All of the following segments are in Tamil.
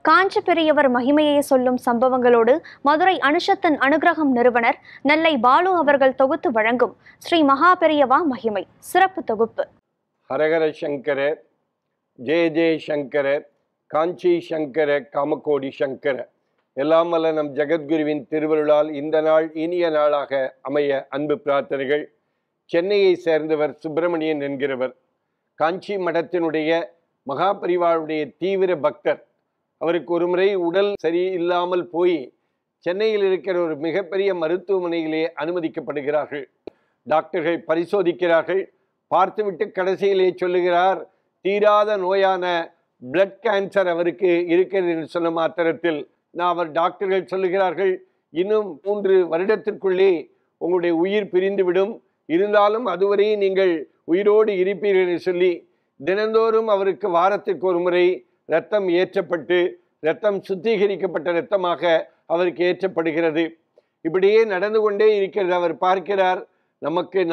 காஞ்சி பெரியவர் மகிமையை சொல்லும் சம்பவங்களோடு மதுரை அனுஷத்தின் அனுகிரகம் நிறுவனர் நெல்லை பாலு அவர்கள் தொகுத்து வழங்கும் ஸ்ரீ மகா பெரியவா மகிமை சிறப்பு தொகுப்பு. ஹரஹர சங்கர, ஜெய ஜெய சங்கர, காஞ்சி சங்கர, காமகோடி சங்கர. எல்லாம் வல்ல நம் ஜெகத்குருவின் திருவருளால் இந்த நாள் இனிய நாளாக அமைய அன்பு பிரார்த்தனைகள். சென்னையை சேர்ந்தவர் சுப்பிரமணியன் என்கிறவர். காஞ்சி மடத்தினுடைய மகா பெரிவாளுடைய தீவிர பக்தர். அவருக்கு ஒரு முறை உடல் சரியில்லாமல் போய் சென்னையில் இருக்கிற ஒரு மிகப்பெரிய மருத்துவமனையிலே அனுமதிக்கப்படுகிறார்கள். டாக்டர்கள் பரிசோதிக்கிறார்கள். பார்த்துவிட்டு கடைசியிலே சொல்லுகிறார், தீராத நோயான பிளட் கேன்சர் அவருக்கு இருக்கிறது என்று சொன்ன மாத்திரத்தில் அவர் டாக்டர்கள் சொல்லுகிறார்கள், இன்னும் 3 வருடத்திற்குள்ளே உங்களுடைய உயிர் பிரிந்துவிடும், இருந்தாலும் அதுவரை நீங்கள் உயிரோடு இருப்பீர்கள் என்று சொல்லி தினந்தோறும் அவருக்கு வாரத்திற்கு ஒரு முறை இரத்தம் ஏற்றப்பட்டு இரத்தம் சுத்திகரிக்கப்பட்ட இரத்தமாக அவருக்கு ஏற்றப்படுகிறது. இப்படியே நடந்து கொண்டே இருக்கிறது. அவர் பார்க்கிறார்,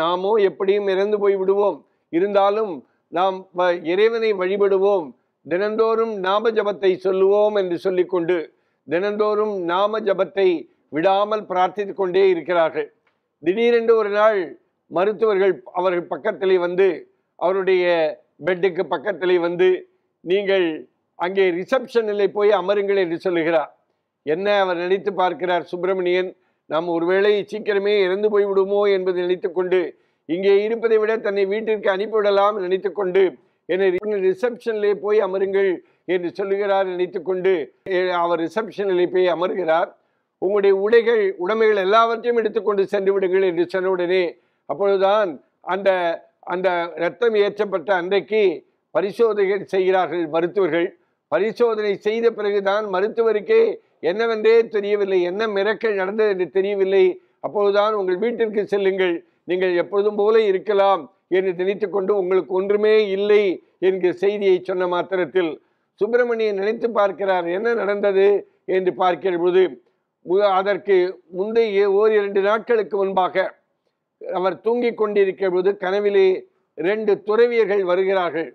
நாமோ எப்படியும் இறந்து போய் விடுவோம், இருந்தாலும் நாம் இறைவனை வழிபடுவோம், தினந்தோறும் நாம ஜபத்தை சொல்லுவோம் என்று சொல்லிக்கொண்டு தினந்தோறும் நாம ஜபத்தை விடாமல் பிரார்த்தித்து கொண்டே இருக்கிறார்கள். திடீரென்று ஒரு நாள் மருத்துவர்கள் அவர்கள் பக்கத்திலே வந்து, அவருடைய பெட்டுக்கு பக்கத்திலே வந்து, நீங்கள் அங்கே ரிசப்ஷனில் போய் அமருங்கள் என்று சொல்லுகிறார். என்ன அவர் நினைத்து பார்க்கிறார் சுப்பிரமணியன், நாம் ஒருவேளை சீக்கிரமே இறந்து போய்விடுமோ என்பதை நினைத்து கொண்டு இங்கே இருப்பதை விட தன்னை வீட்டிற்கு அனுப்பிவிடலாம் நினைத்து கொண்டு என்னை ரிசப்ஷனிலே போய் அமருங்கள் என்று சொல்லுகிறார். நினைத்து கொண்டு அவர் ரிசப்ஷனிலே போய் அமர்கிறார். உங்களுடைய உடைமைகள் எல்லாவற்றையும் எடுத்துக்கொண்டு சென்று விடுங்கள் என்று சொன்னவுடனே அப்பொழுதுதான் அந்த அந்த இரத்தம் ஏற்றப்பட்ட அன்றைக்கு பரிசோதனை செய்கிறார்கள் மருத்துவர்கள். பரிசோதனை செய்த பிறகுதான் மருத்துவருக்கே என்னவென்றே தெரியவில்லை, என்ன மிரக்கல் நடந்தது என்று தெரியவில்லை. அப்போதுதான் உங்கள் வீட்டிற்கு செல்லுங்கள், நீங்கள் எப்பொழுதும் போல இருக்கலாம் என்று நினைத்து கொண்டு உங்களுக்கு ஒன்றுமே இல்லை என்கிற செய்தியை சொன்ன மாத்திரத்தில் சுப்பிரமணியன் நினைத்து பார்க்கிறார், என்ன நடந்தது என்று பார்க்கிற பொழுது அதற்கு முந்தைய 1-2 நாட்களுக்கு முன்பாக அவர் தூங்கிக் கொண்டிருக்கிற போது கனவிலே 2 துறவியர்கள் வருகிறார்கள்.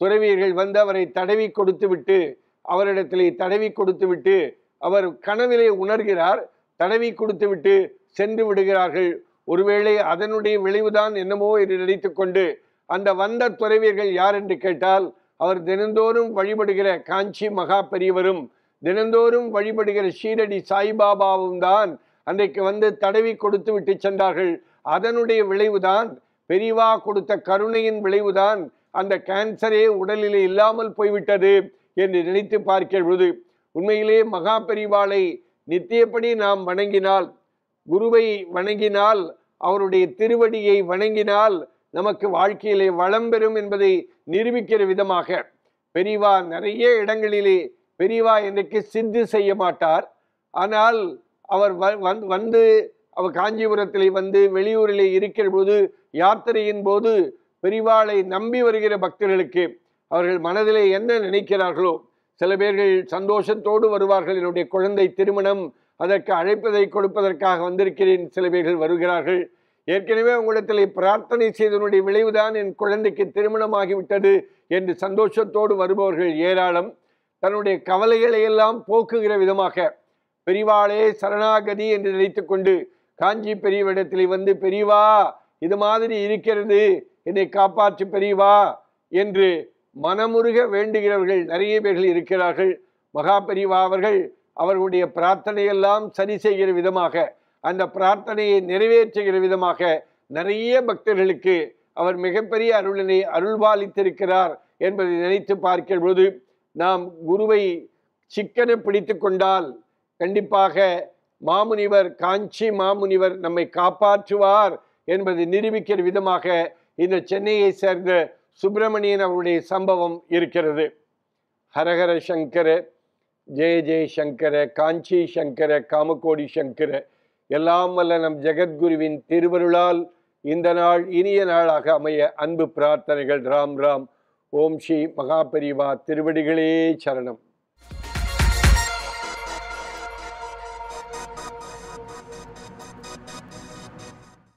துறவியர்கள் வந்து அவரை தடவி கொடுத்து விட்டு அவர் கனவிலே உணர்கிறார், தடவி கொடுத்து விட்டு சென்று விடுகிறார்கள். ஒருவேளை அதனுடைய விளைவுதான் என்னமோ என்று நினைத்து கொண்டு அந்த வந்த துறவியர்கள் யார் என்று கேட்டால், அவர் தினந்தோறும் வழிபடுகிற காஞ்சி மகா பெரியவரும் தினந்தோறும் வழிபடுகிற ஷீரடி சாய்பாபாவும் தான் அன்றைக்கு வந்து தடவி கொடுத்து விட்டு சென்றார்கள். அதனுடைய விளைவுதான், பெரியவா கொடுத்த கருணையின் விளைவுதான் அந்த கேன்சரே உடலிலே இல்லாமல் போய்விட்டது என்று நினைத்து பார்க்கிற பொழுது, உண்மையிலே மகா பெரிவாளை நித்தியப்படி நாம் வணங்கினால், குருவை வணங்கினால், அவருடைய திருவடியை வணங்கினால் நமக்கு வாழ்க்கையிலே வளம் பெறும் என்பதை நிரூபிக்கிற விதமாக பெரியவா நிறைய இடங்களிலே பெரியவா என்றைக்கு சித்து செய்ய மாட்டார். ஆனால் அவர் வந்து அவர் காஞ்சிபுரத்திலே வந்து வெளியூரிலே இருக்கிற போது யாத்திரையின் போது பெரிவாளை நம்பி வருகிற பக்தர்களுக்கு அவர்கள் மனதிலே என்ன நினைக்கிறார்களோ, சில பேர்கள் சந்தோஷத்தோடு வருவார்கள், என்னுடைய குழந்தை திருமணம், அதற்கு அழைப்பதை கொடுப்பதற்காக வந்திருக்கிறேன், சில பேர்கள் வருகிறார்கள். ஏற்கனவே உங்களிடத்திலே பிரார்த்தனை செய்தனுடைய விளைவுதான் என் குழந்தைக்கு திருமணமாகிவிட்டது என்று சந்தோஷத்தோடு வருபவர்கள் ஏராளம். தன்னுடைய கவலைகளை எல்லாம் போக்குகிற விதமாக பெரிவாளே சரணாகதி என்று நினைத்து கொண்டு காஞ்சி பெரியவரிடத்திலே வந்து, பெரியவா இது மாதிரி இருக்கிறது, என்னை காப்பாற்று பெரியவா என்று மனமுருக வேண்டுகிறவர்கள் நிறைய பேர்கள் இருக்கிறார்கள். மகா பெரியவா அவர்களுடைய பிரார்த்தனையெல்லாம் சரி செய்கிற விதமாக, அந்த பிரார்த்தனையை நிறைவேற்றுகிற விதமாக நிறைய பக்தர்களுக்கு அவர் மிகப்பெரிய அருள்பாலித்திருக்கிறார் என்பதை நினைத்து பார்க்கிற பொழுது, நாம் குருவை சிக்கன பிடித்து கொண்டால் கண்டிப்பாக மாமுனிவர், காஞ்சி மாமுனிவர் நம்மை காப்பாற்றுவார் என்பதை நிரூபிக்கிற விதமாக இந்த சென்னையை சேர்ந்த சுப்பிரமணியன் அவருடைய சம்பவம் இருக்கிறது. ஹரஹர சங்கர, ஜெய ஜெய சங்கர, காஞ்சி சங்கர, காமகோடி சங்கர. எல்லாம் வல்ல நம் ஜெகத்குருவின் திருவருளால் இந்த நாள் இனிய நாளாக அமைய அன்பு பிரார்த்தனைகள். ராம் ராம். ஓம் ஸ்ரீ மகா பெரிவா திருவடிகளே சரணம்.